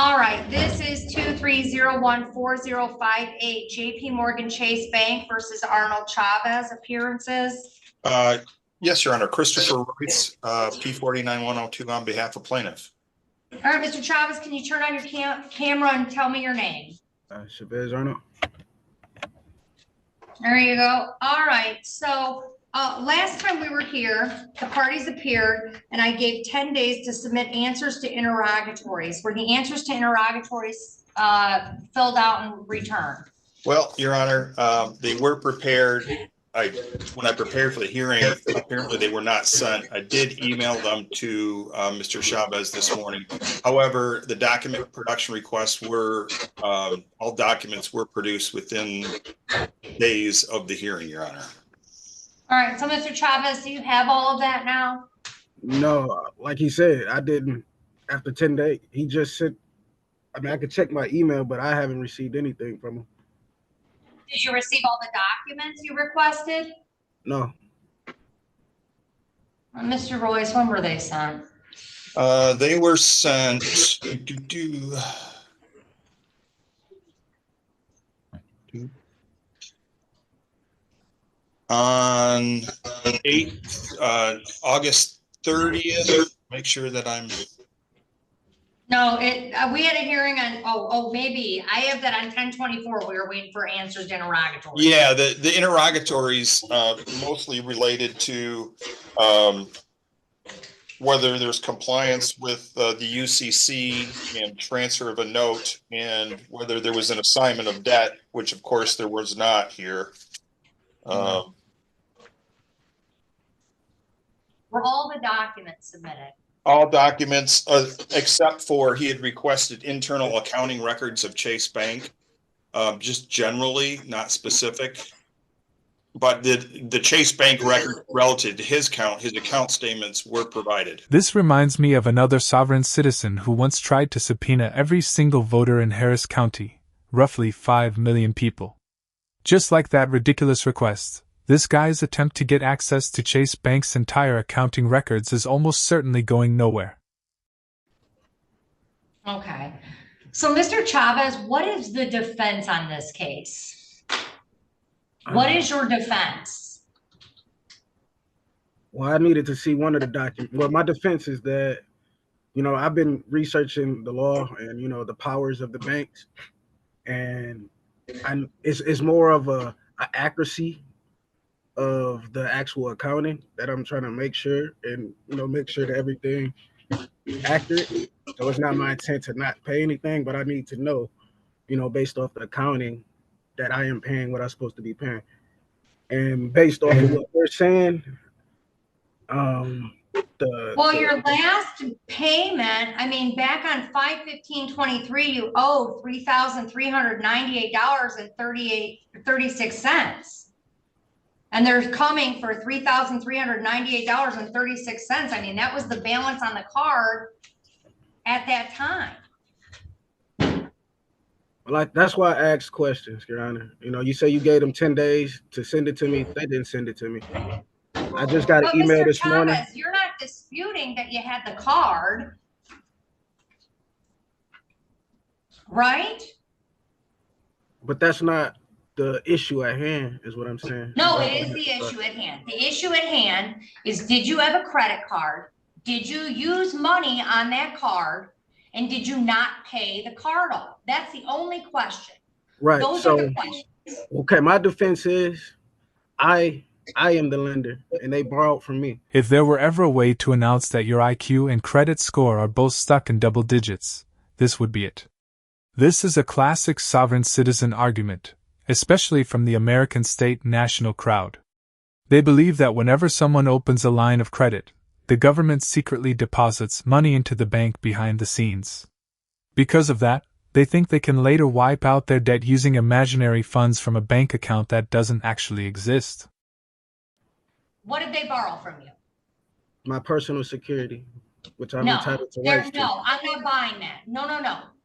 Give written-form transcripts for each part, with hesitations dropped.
All right, this is 2301408 JPMorgan Chase Bank versus Arnold Chavez appearances. Yes, Your Honor. Christopher Royce, P49102 on behalf of plaintiff. All right, Mr. Chavez, can you turn on your camera and tell me your name? Chavez Arnold. There you go. All right, so last time we were here, the parties appeared and I gave 10 days to submit answers to interrogatories. Were the answers to interrogatories filled out and returned? Well, Your Honor, they were prepared. When I prepared for the hearing, apparently they were not sent. I did email them to Mr. Chavez this morning. However, the document production requests were, all documents were produced within days of the hearing, Your Honor. All right, so Mr. Chavez, do you have all of that now? No, like he said, I didn't. After 10 days, he just said, I mean, I could check my email, but I haven't received anything from him. Did you receive all the documents you requested? No. Mr. Royce, when were they sent? They were sent on August 30th. Make sure that I'm. No, we had a hearing on, maybe I have that on 10/24. We were waiting for answers to interrogatories. Yeah, the interrogatories mostly related to whether there's compliance with the UCC and transfer of a note, and whether there was an assignment of debt, which of course there was not here. Were all the documents submitted? All documents, except for he had requested internal accounting records of Chase Bank, just generally, not specific. But the Chase Bank record relative to his account statements were provided. This reminds me of another sovereign citizen who once tried to subpoena every single voter in Harris County, roughly 5 million people. Just like that ridiculous request, this guy's attempt to get access to Chase Bank's entire accounting records is almost certainly going nowhere. Okay. So, Mr. Chavez, what is the defense on this case? What is your defense? Well, I needed to see one of the documents. Well, my defense is that, I've been researching the law and, the powers of the banks. And it's more of a accuracy of the actual accounting that I'm trying to make sure, and make sure that everything is accurate. So it's not my intent to not pay anything, but I need to know, based off the accounting, that I am paying what I'm supposed to be paying. And based off of what they're saying, your last payment, back on 5/15/23, you owed $3,398.36. And they're coming for $3,398.36. That was the balance on the card at that time. That's why I asked questions, Your Honor. You say you gave them 10 days to send it to me. They didn't send it to me. I just got an email this morning. You're not disputing that you had the card, right? But that's not the issue at hand, is what I'm saying. No, it is the issue at hand. The issue at hand is, did you have a credit card? Did you use money on that card? And did you not pay the card off? That's the only question. Right. Those are the questions. Okay, my defense is I am the lender, and they borrowed from me. If there were ever a way to announce that your IQ and credit score are both stuck in double digits, this would be it. This is a classic sovereign citizen argument, especially from the American state national crowd. They believe that whenever someone opens a line of credit, the government secretly deposits money into the bank behind the scenes. Because of that, they think they can later wipe out their debt using imaginary funds from a bank account that doesn't actually exist. What did they borrow from you? My personal security, which I'm entitled to rights to. No, I'm not buying that. No.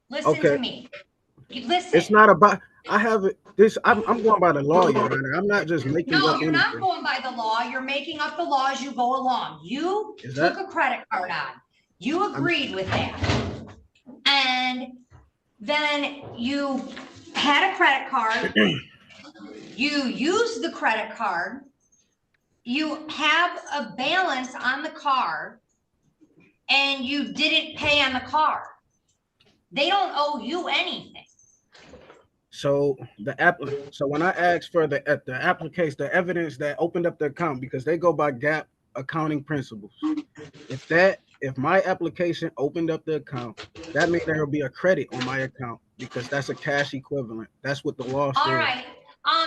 Listen to me. Listen. It's not about. I have it. I'm going by the law, Your Honor. I'm not just making up anything. No, you're not going by the law. You're making up the law as you go along. You took a credit card on. You agreed with that. And then you had a credit card, you used the credit card, you have a balance on the card, and you didn't pay on the card. They don't owe you anything. So so when I asked for the application, the evidence that opened up the account, because they go by GAAP accounting principles. If my application opened up the account, that means there will be a credit on my account because that's a cash equivalent. That's what the law says. All right,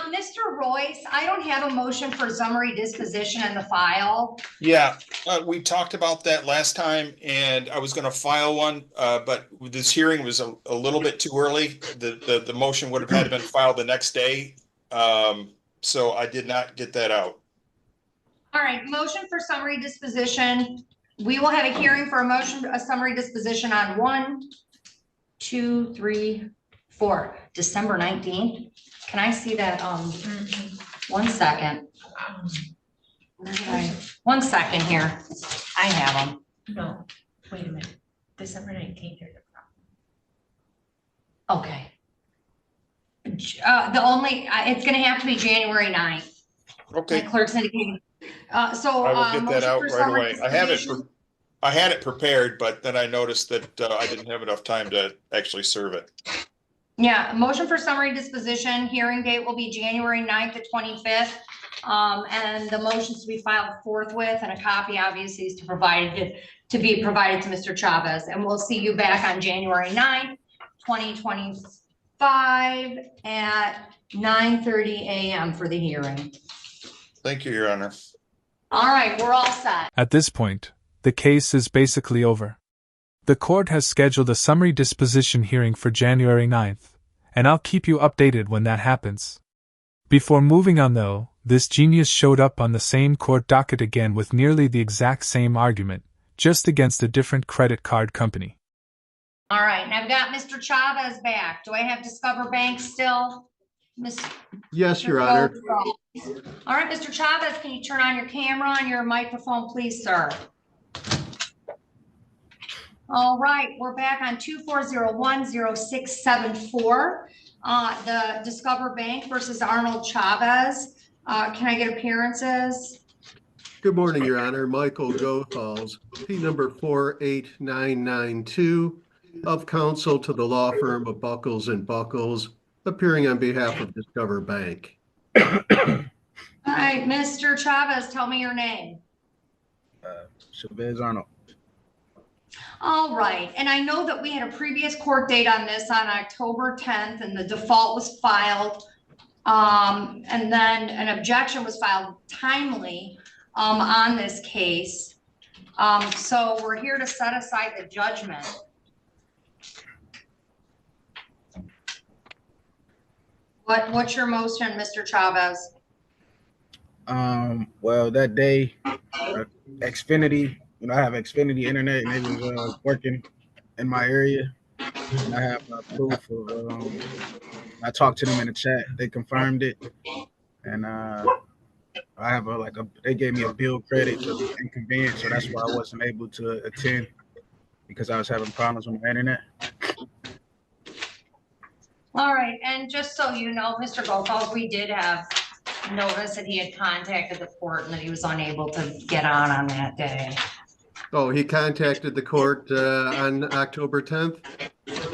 Mr. Royce, I don't have a motion for summary disposition in the file. Yeah, we talked about that last time, and I was gonna file one, but this hearing was a little bit too early. The motion would have had to been filed the next day. So I did not get that out. All right, motion for summary disposition. We will have a hearing for a summary disposition on 1, 2, 3, 4, December 19th. Can I see that? 1 second. Where did I? 1 second here. I have them. No, wait a minute. December 19th, you're the Okay. It's gonna have to be January 9th. Okay, My clerk's indicating. So. I will get that motion out for right summary away. I had it disposition. prepared, but then I noticed that I didn't have enough time to actually serve it. Yeah, motion for summary disposition, hearing date will be January 9th to 25th. And the motions to be filed forthwith, and a copy obviously is to be provided to Mr. Chavez. And we'll see you back on January 9th, 2025 at 9:30 a.m. for the hearing. Thank you, Your Honor. All right, we're all set. At this point, the case is basically over. The court has scheduled a summary disposition hearing for January 9th, and I'll keep you updated when that happens. Before moving on though, this genius showed up on the same court docket again with nearly the exact same argument, just against a different credit card company. All right, and I've got Mr. Chavez back. Do I have Discover Bank still? Yes, Your Honor. All right, Mr. Chavez, can you turn on your camera and your microphone, please, sir? All right, we're back on 24010674. The Discover Bank versus Arnold Chavez. Can I get appearances? Good morning, Your Honor. Michael Goethals, P number 48992, of counsel to the law firm of Buckles and Buckles, appearing on behalf of Discover Bank. All right, Mr. Chavez, tell me your name. Chavez Arnold. All right, and I know that we had a previous court date on this on October 10th, and the default was filed. And then an objection was filed timely on this case. So we're here to set aside the judgment. What's your motion, Mr. Chavez? Well, that day, Xfinity, I have Xfinity internet, and it was working in my area. And I have proof of. I talked to them in the chat. They confirmed it, and I have they gave me a bill credit for the inconvenience, so that's why I wasn't able to attend because I was having problems with my internet. All right, and just so you know, Mr. Goethals, we did have notice that he had contacted the court and that he was unable to get on that day. Oh, he contacted the court on October 10th?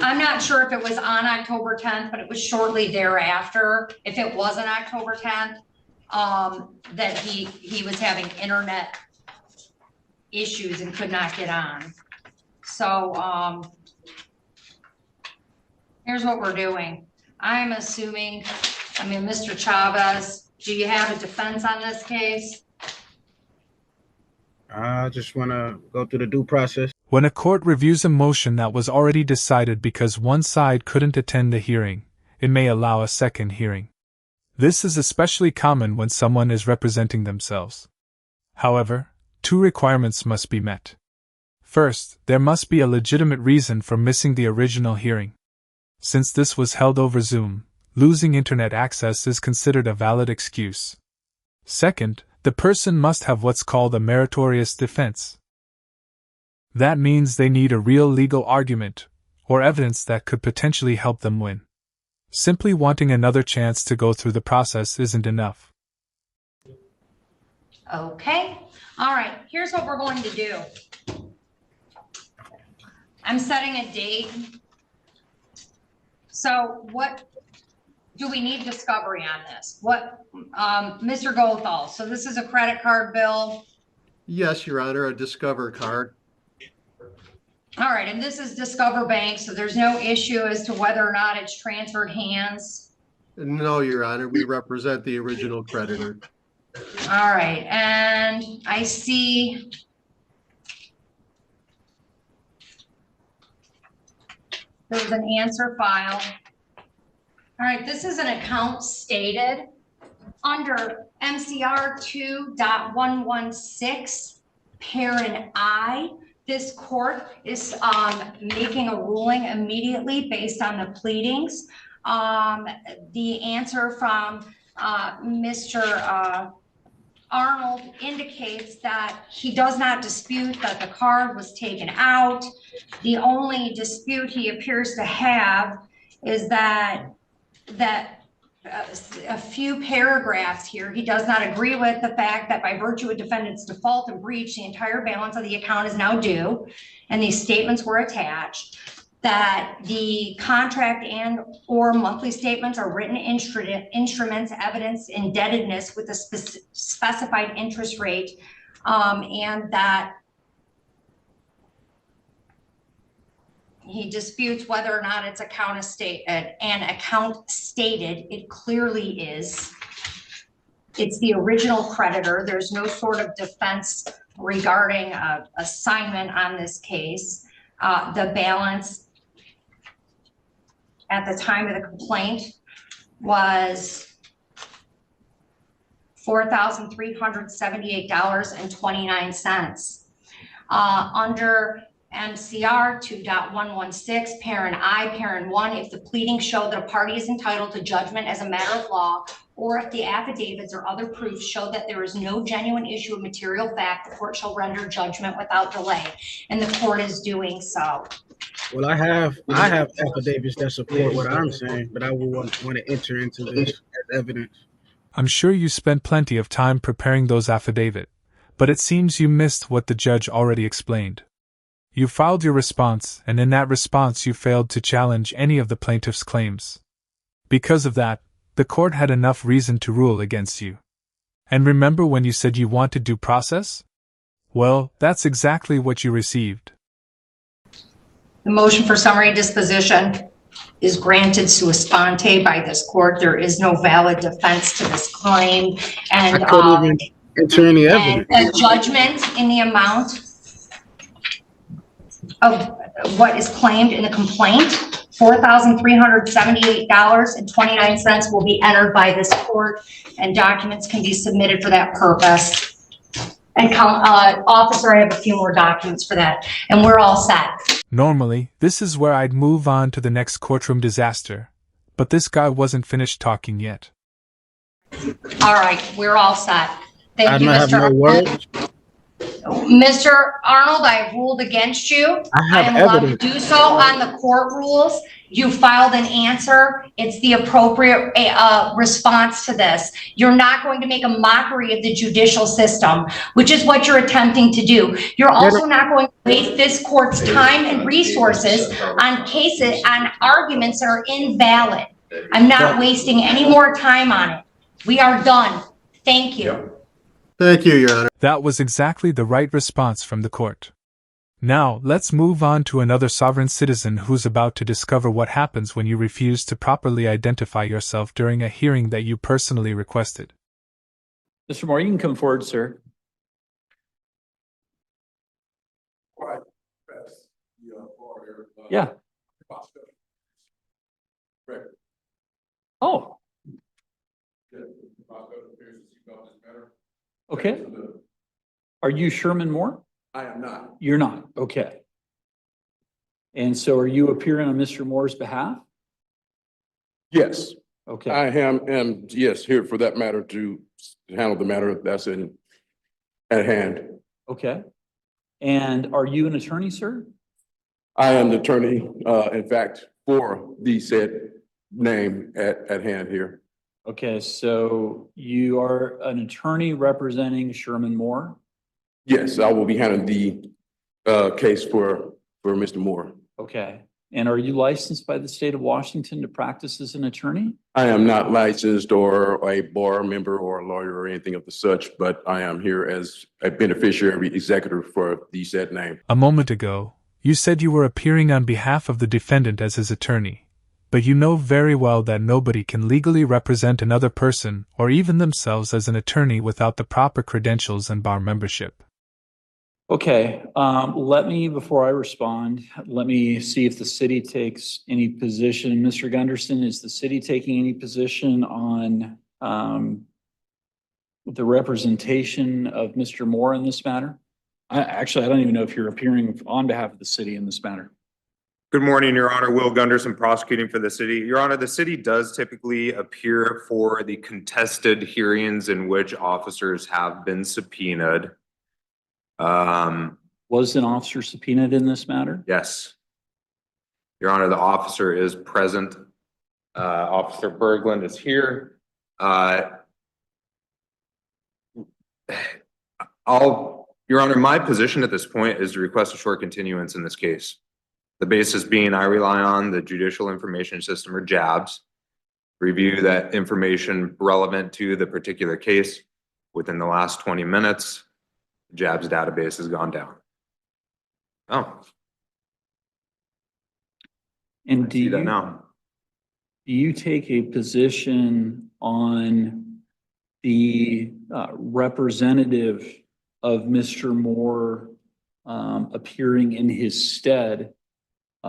I'm not sure if it was on October 10th, but it was shortly thereafter. If it wasn't October 10th, that he was having internet issues and could not get on. So here's what we're doing. I'm assuming, Mr. Chavez, do you have a defense on this case? I just want to go through the due process. When a court reviews a motion that was already decided because one side couldn't attend the hearing, it may allow a second hearing. This is especially common when someone is representing themselves. However, two requirements must be met. First, there must be a legitimate reason for missing the original hearing. Since this was held over Zoom, losing internet access is considered a valid excuse. Second, the person must have what's called a meritorious defense. That means they need a real legal argument, or evidence that could potentially help them win. Simply wanting another chance to go through the process isn't enough. Okay, all right, here's what we're going to do. I'm setting a date. So what, do we need discovery on this? What, Mr. Gothal, so this is a credit card bill. Yes, Your Honor, a Discover card. All right, and this is Discover Bank, so there's no issue as to whether or not it's transferred hands. No, Your Honor, we represent the original creditor. All right, and I see there's an answer file. All right, this is an account stated under MCR 2.116, parent I. This court is making a ruling immediately based on the pleadings. The answer from Mr. Arnold indicates that he does not dispute that the card was taken out. The only dispute he appears to have is that a few paragraphs here, he does not agree with the fact that by virtue of defendant's default and breach, the entire balance of the account is now due, and these statements were attached, that the contract and or monthly statements are written instruments, evidence indebtedness with a specified interest rate, and that he disputes whether or not it's account stated. It clearly is. It's the original creditor. There's no sort of defense regarding assignment on this case. The balance at the time of the complaint was $4,378.29. Under MCR 2.116, parent I, parent 1, if the pleadings show that a party is entitled to judgment as a matter of law, or if the affidavits or other proofs show that there is no genuine issue of material fact, the court shall render judgment without delay, and the court is doing so. Well, I have affidavits that support what I'm saying, but I will want to enter into this as evidence. I'm sure you spent plenty of time preparing those affidavits, but it seems you missed what the judge already explained. You filed your response, and in that response you failed to challenge any of the plaintiff's claims. Because of that, the court had enough reason to rule against you. And remember when you said you wanted due process? Well, that's exactly what you received. The motion for summary disposition is granted sua sponte by this court. There is no valid defense to this claim, and I couldn't even enter any evidence. And a judgment in the amount of what is claimed in the complaint, $4,378.29 will be entered by this court, and documents can be submitted for that purpose. And officer, I have a few more documents for that, and we're all set. Normally, this is where I'd move on to the next courtroom disaster, but this guy wasn't finished talking yet. All right, we're all set. Thank you, Mr. Arnold. Mr. Arnold, I have ruled against you. I am allowed to do so on the court rules. You filed an answer. It's the appropriate response to this. You're not going to make a mockery of the judicial system, which is what you're attempting to do. You're also not going to waste this court's time and resources on cases, on arguments that are invalid. I'm not wasting any more time on it. We are done. Thank you. Thank you, Your Honor. That was exactly the right response from the court. Now, let's move on to another sovereign citizen who's about to discover what happens when you refuse to properly identify yourself during a hearing that you personally requested. Mr. Moore, you can come forward, sir. Yeah. Oh. Okay. Are you Sherman Moore? I am not. You're not. Okay. And so are you appearing on Mr. Moore's behalf? Yes, Okay. I am, yes, here for that matter to handle the matter that's at hand. Okay. And are you an attorney, sir? I am the attorney, in fact, for the said name at hand here. Okay, so you are an attorney representing Sherman Moore? Yes, I will be handling the case for Mr. Moore. Okay, and are you licensed by the state of Washington to practice as an attorney? I am not licensed or a bar member or a lawyer or anything of the such, but I am here as a beneficiary executive for the said name. A moment ago, you said you were appearing on behalf of the defendant as his attorney, but you know very well that nobody can legally represent another person or even themselves as an attorney without the proper credentials and bar membership. Okay, before I respond, let me see if the city takes any position. Mr. Gunderson, is the city taking any position on the representation of Mr. Moore in this matter? I don't even know if you're appearing on behalf of the city in this matter. Good morning, Your Honor. Will Gunderson, prosecuting for the city. Your Honor, the city does typically appear for the contested hearings in which officers have been subpoenaed. Was an officer subpoenaed in this matter? Yes. Your Honor, the officer is present. Officer Berglund is here. Your Honor, my position at this point is to request a short continuance in this case. The basis being I rely on the Judicial Information System, or JABS, review that information relevant to the particular case. Within the last 20 minutes, JABS database has gone down. Oh. And See that now. do you take a position on the representative of Mr. Moore appearing in his stead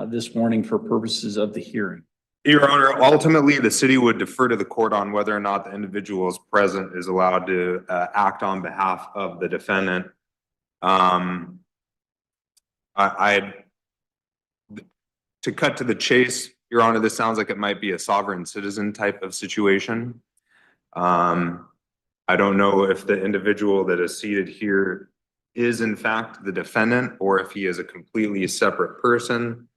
this morning for purposes of the hearing? Your Honor, ultimately, the city would defer to the court on whether or not the individual is present is allowed to act on behalf of the defendant. To cut to the chase, Your Honor, this sounds like it might be a sovereign citizen type of situation. I don't know if the individual that is seated here is in fact the defendant, or if he is a completely separate person,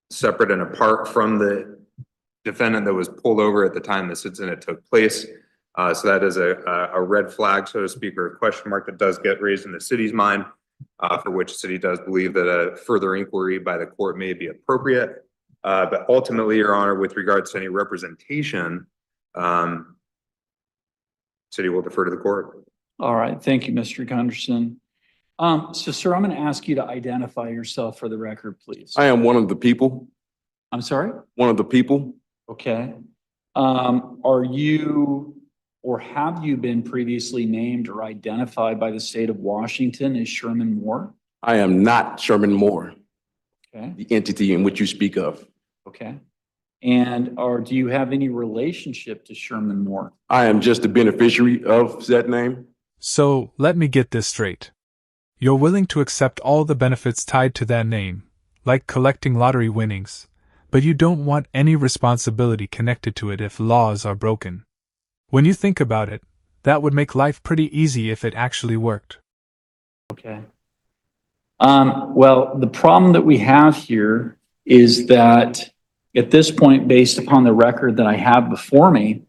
separate and apart from the defendant that was pulled over at the time this incident took place. So that is a red flag, so to speak, or a question mark that does get raised in the city's mind, for which the city does believe that a further inquiry by the court may be appropriate. But ultimately, Your Honor, with regards to any representation, city will defer to the court. All right, thank you, Mr. Gunderson. So, sir, I'm going to ask you to identify yourself for the record, please. I am one of the people. I'm sorry? One of the people. Okay. Are you or have you been previously named or identified by the state of Washington as Sherman Moore? I am not Sherman Moore, Okay. the entity in which you speak of. Okay. And do you have any relationship to Sherman Moore? I am just a beneficiary of that name. So, let me get this straight. You're willing to accept all the benefits tied to that name, like collecting lottery winnings, but you don't want any responsibility connected to it if laws are broken. When you think about it, that would make life pretty easy if it actually worked. Okay. Well, the problem that we have here is that at this point, based upon the record that I have before me,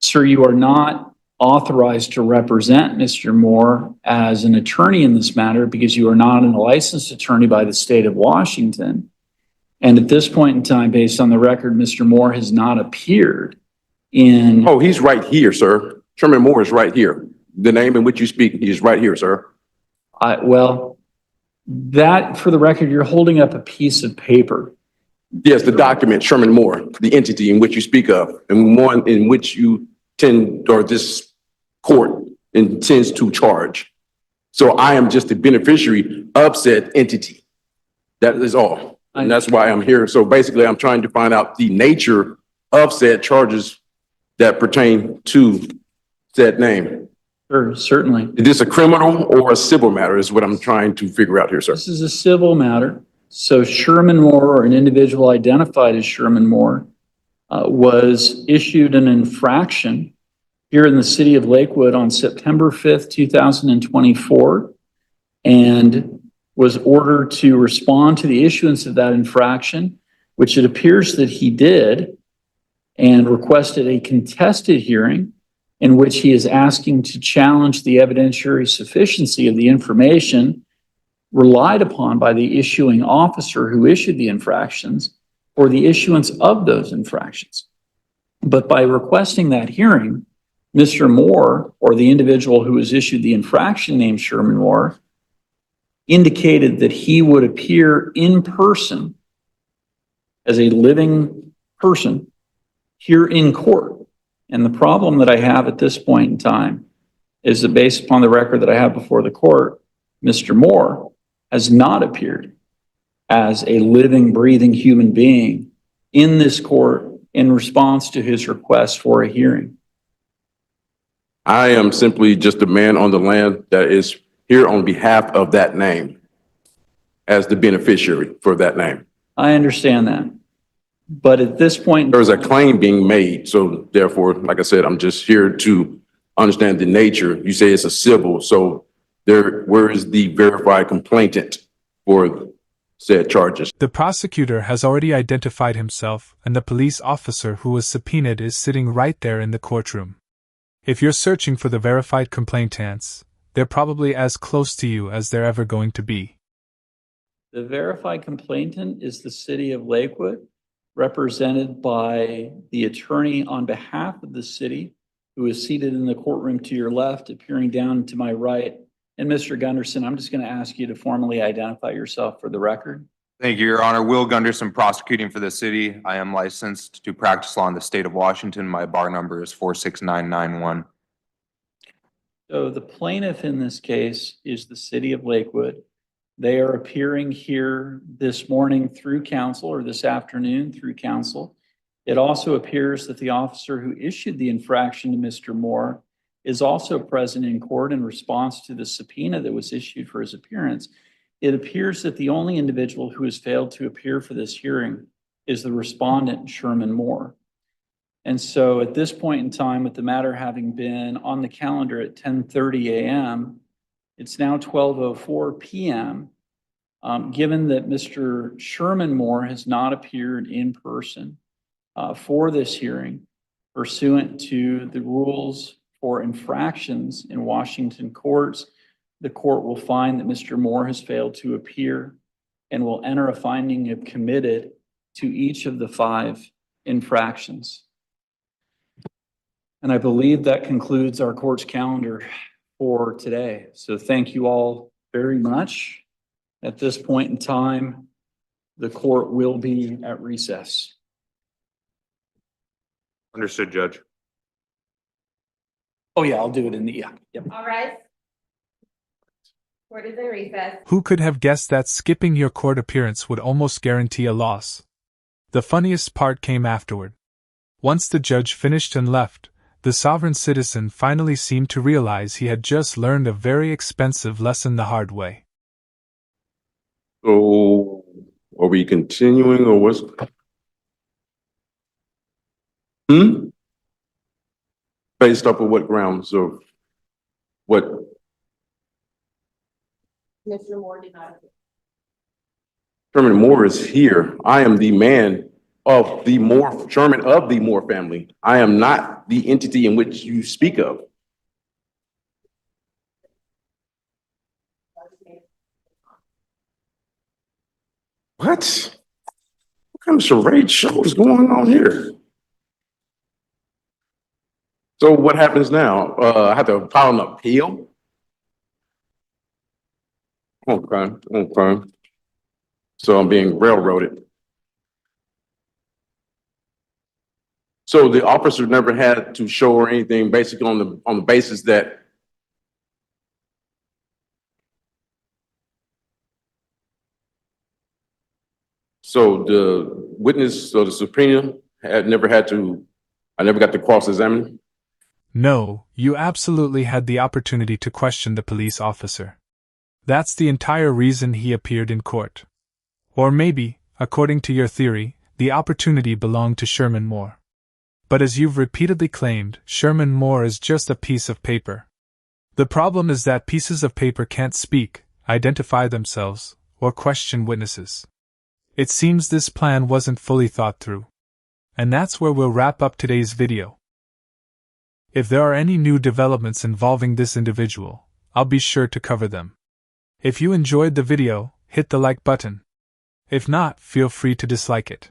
sir, you are not authorized to represent Mr. Moore as an attorney in this matter because you are not a licensed attorney by the state of Washington. And at this point in time, based on the record, Mr. Moore has not appeared in... Oh, he's right here, sir. Sherman Moore is right here. The name in which you speak, he is right here, sir. Well, that, for the record, you're holding up a piece of paper. Yes, the document, Sherman Moore, the entity in which you speak of, and one in which you tend, or this court intends to charge. So I am just a beneficiary of said entity. That is all. And that's why I'm here. So basically, I'm trying to find out the nature of said charges that pertain to said name. Sure, certainly. Is this a criminal or a civil matter is what I'm trying to figure out here, sir. This is a civil matter. So Sherman Moore, or an individual identified as Sherman Moore, was issued an infraction here in the city of Lakewood on September 5th, 2024, and was ordered to respond to the issuance of that infraction, which it appears that he did, and requested a contested hearing in which he is asking to challenge the evidentiary sufficiency of the information relied upon by the issuing officer who issued the infractions or the issuance of those infractions. But by requesting that hearing, Mr. Moore, or the individual who has issued the infraction named Sherman Moore, indicated that he would appear in person as a living person here in court. And the problem that I have at this point in time is that based upon the record that I have before the court, Mr. Moore has not appeared as a living, breathing human being in this court in response to his request for a hearing. I am simply just a man on the land that is here on behalf of that name as the beneficiary for that name. I understand that. But at this point, There's a claim being made, so therefore, like I said, I'm just here to understand the nature. You say it's a civil, so where is the verified complainant for said charges? The prosecutor has already identified himself, and the police officer who was subpoenaed is sitting right there in the courtroom. If you're searching for the verified complainants, they're probably as close to you as they're ever going to be. the verified complainant is the city of Lakewood, represented by the attorney on behalf of the city, who is seated in the courtroom to your left, appearing down to my right. And Mr. Gunderson, I'm just going to ask you to formally identify yourself for the record. Thank you, Your Honor. Will Gunderson, prosecuting for the city. I am licensed to practice law in the state of Washington. My bar number is 46991. So the plaintiff in this case is the city of Lakewood. They are appearing here this morning through counsel, or this afternoon through counsel. It also appears that the officer who issued the infraction to Mr. Moore is also present in court in response to the subpoena that was issued for his appearance. It appears that the only individual who has failed to appear for this hearing is the respondent, Sherman Moore. And so at this point in time, with the matter having been on the calendar at 10:30 a.m., it's now 12:04 p.m. Given that Mr. Sherman Moore has not appeared in person for this hearing, pursuant to the rules for infractions in Washington courts, the court will find that Mr. Moore has failed to appear and will enter a finding of committed to each of the 5 infractions. And I believe that concludes our court's calendar for today. So thank you all very much. At this point in time, the court will be at recess. Understood, Judge. Oh yeah, I'll do it in the, yep. All right. Court is in recess. Who could have guessed that skipping your court appearance would almost guarantee a loss? The funniest part came afterward. Once the judge finished and left, the sovereign citizen finally seemed to realize he had just learned a very expensive lesson the hard way. So are we continuing or what's? Based off of what grounds of what? Mr. Moore did not appear. Sherman Moore is here. I am the man of the Moore, Sherman of the Moore family. I am not the entity in which you speak of. What? What kind of charade show is going on here? So what happens now? I have to file an appeal? Okay. So I'm being railroaded. So the officer never had to show or anything, basically on the basis that so the witness or the subpoena I never got to cross-examine. No, you absolutely had the opportunity to question the police officer. That's the entire reason he appeared in court. Or maybe, according to your theory, the opportunity belonged to Sherman Moore. But as you've repeatedly claimed, Sherman Moore is just a piece of paper. The problem is that pieces of paper can't speak, identify themselves, or question witnesses. It seems this plan wasn't fully thought through. And that's where we'll wrap up today's video. If there are any new developments involving this individual, I'll be sure to cover them. If you enjoyed the video, hit the like button. If not, feel free to dislike it.